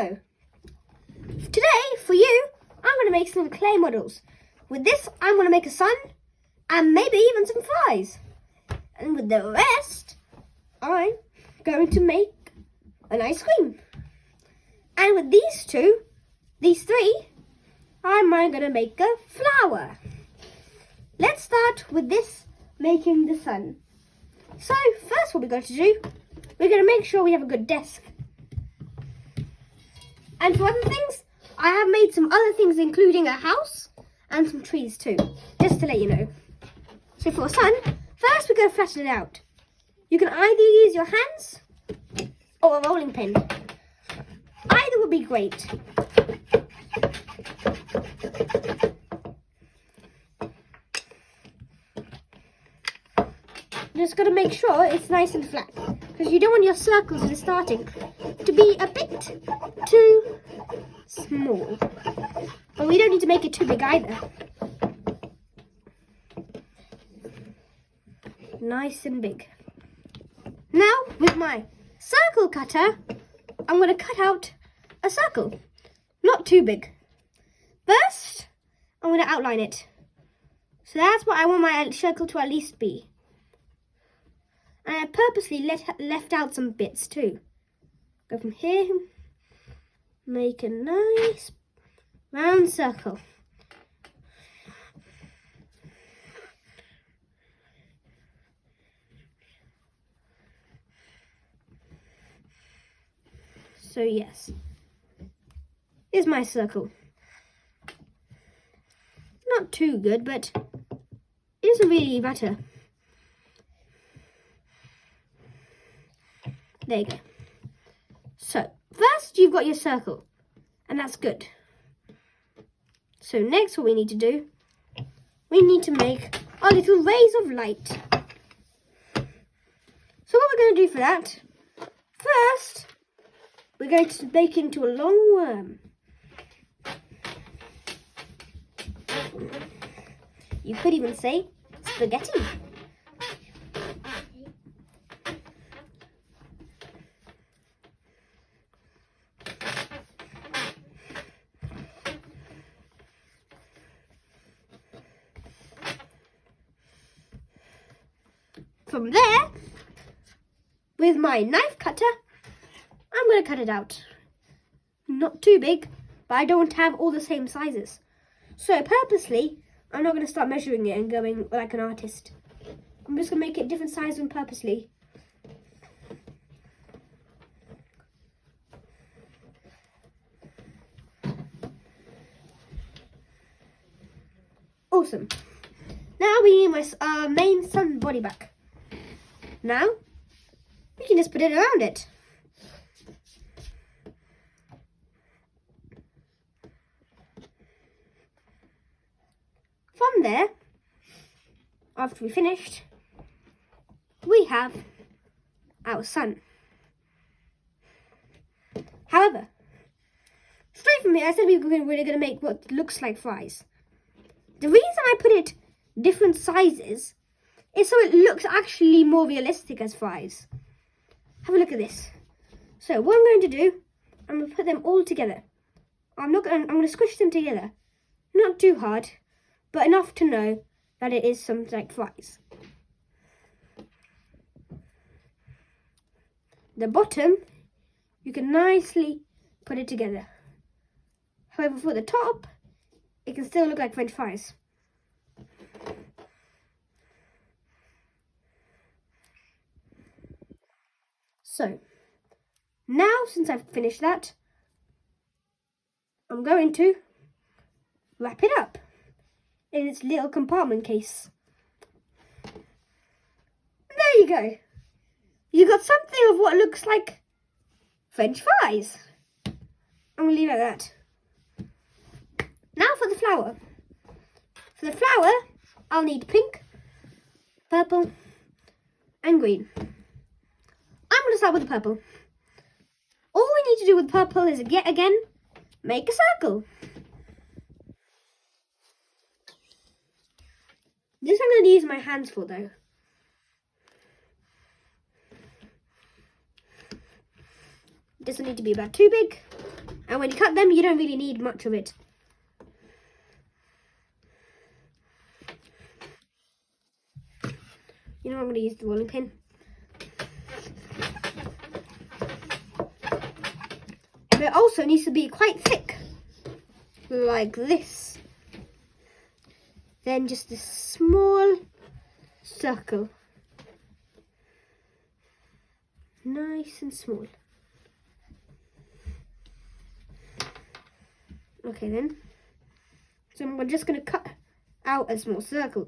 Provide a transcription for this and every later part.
So, today for you, I'm going to make some clay models. With this, I'm going to make a sun and maybe even some flies. And with the rest, I'm going to make an ice cream. And with these three, I'm going to make a flower. Let's start with this, making the sun. So first what we're going to do, we're going to make sure we have a good desk. And for other things, I have made some other things including a house and some trees too, just to let you know. So for a sun, first we're going to flatten it out. You can either use your hands or a rolling pin. Either would be great. Just got to make sure it's nice and flat, because you don't want your circles in the starting to be a bit too small. But we don't need to make it too big either. Nice and big. Now with my circle cutter, I'm going to cut out a circle. Not too big. First, I'm going to outline it. So that's what I want my circle to at least be. And I purposely left out some bits too. Go from here, make a nice round circle. So yes, here's my circle. Not too good, but it doesn't really matter. There you go. So first you've got your circle, and that's good. So next what we need to do, we need to make our little rays of light. So what we're going to do for that, first we're going to make into a long worm. You could even say spaghetti. From there, with my knife cutter, I'm going to cut it out. Not too big, but I don't want to have all the same sizes. So purposely, I'm not going to start measuring it and going like an artist. I'm just going to make it different sizes and purposely. Awesome. Now we need my main sun body back. Now, we can just put it around it. From there, after we finished, we have our sun. However, straight from here, I said we were going to make what looks like fries. The reason I put it different sizes is so it looks actually more realistic as fries. Have a look at this. So what I'm going to do, I'm going to put them all together. I'm going to squish them together. Not too hard, but enough to know that it is something like fries. The bottom, you can nicely put it together. However, for the top, it can still look like French fries. So, now since I've finished that, I'm going to wrap it up in its little compartment case. There you go. You got something of what looks like French fries. I'm going to leave it at that. Now for the flower. For the flower, I'll need pink, purple, and green. I'm going to start with the purple. All we need to do with purple is, yet again, make a circle. This I'm going to use my hands for though. Doesn't need to be about too big. And when you cut them, you don't really need much of it. You know, I'm going to use the rolling pin. But it also needs to be quite thick, like this. Then just a small circle. Nice and small. Okay then. So we're just going to cut out a small circle.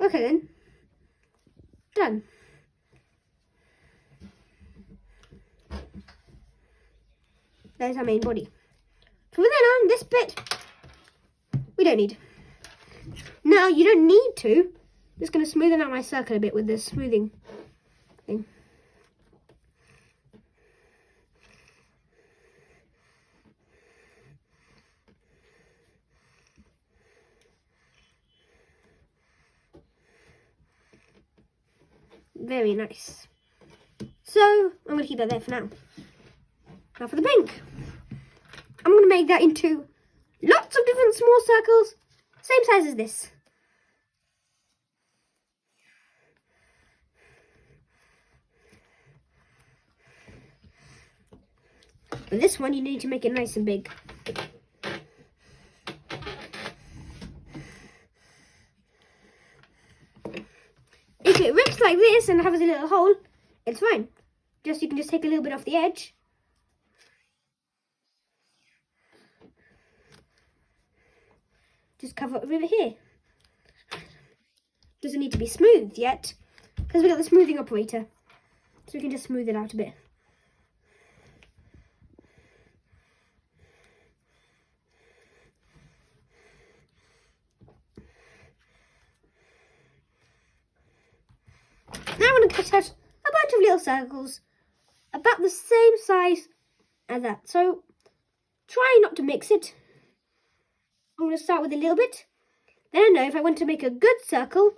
Okay then. Done. There's our main body. From then on, this bit, we don't need. Now, you don't need to. I'm just going to smoothen out my circle a bit with this smoothing thing. Very nice. So, I'm going to keep that there for now. Now for the pink. I'm going to make that into lots of different small circles, same size as this. But this one, you need to make it nice and big. If it rips like this and has a little hole, it's fine. You can just take a little bit off the edge. Just cover it over here. Doesn't need to be smoothed yet, because we've got the smoothing operator. So we can just smooth it out a bit. Now I'm going to cut out a bunch of little circles about the same size as that. So try not to mix it. I'm going to start with a little bit. Then I know if I want to make a good circle,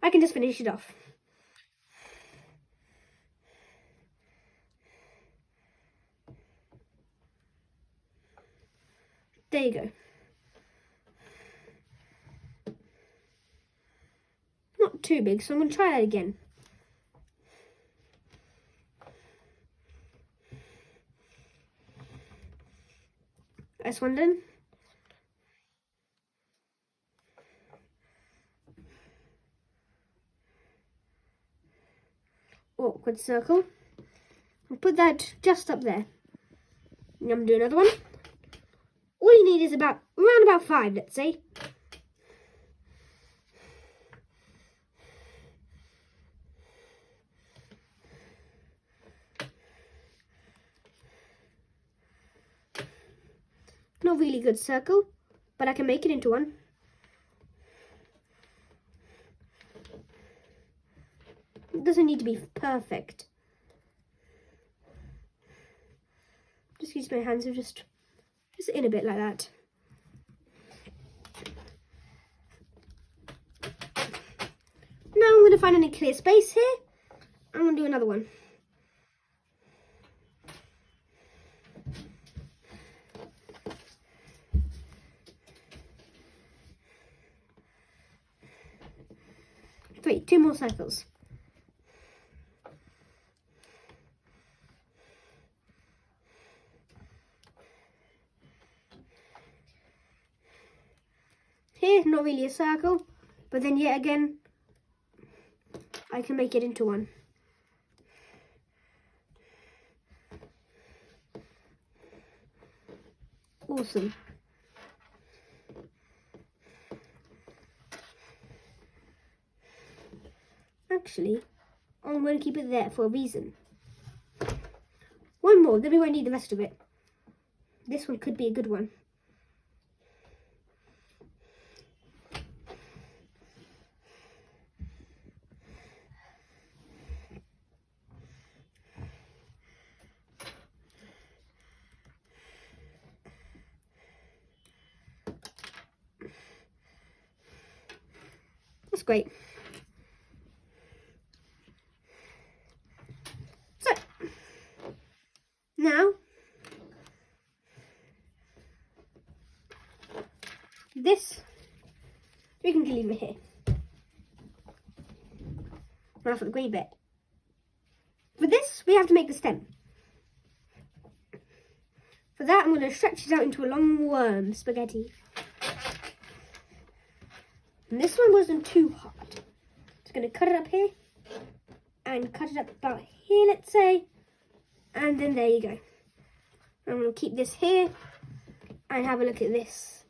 I can just finish it off. There you go. Not too big, so I'm going to try that again. That's one done. Awkward circle. I'll put that just up there. I'm going to do another one. All you need is around about 5, let's say. Not really good circle, but I can make it into one. It doesn't need to be perfect. Just use my hands and just in a bit like that. Now I'm going to find any clear space here. I'm going to do another one. Wait, 2 more circles. Here, not really a circle, but then yet again, I can make it into one. Awesome. Actually, I'm going to keep it there for a reason. One more, then we won't need the rest of it. This one could be a good one. That's great. So, Now, this, we can leave it here. Now for the grey bit. For this, we have to make the stem. For that, I'm going to stretch it out into a long worm spaghetti. And this one wasn't too hard. Just going to cut it up here. And cut it up about here, let's say. And then there you go. I'm going to keep this here. And have a look at this.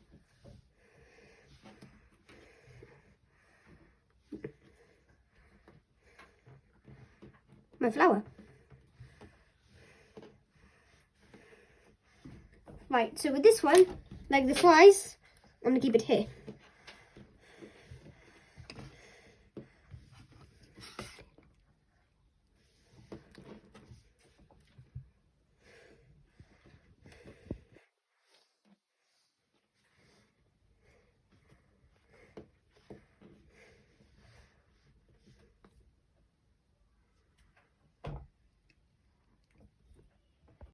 My flower. Right, so with this one, like the flies, I'm going to keep it here.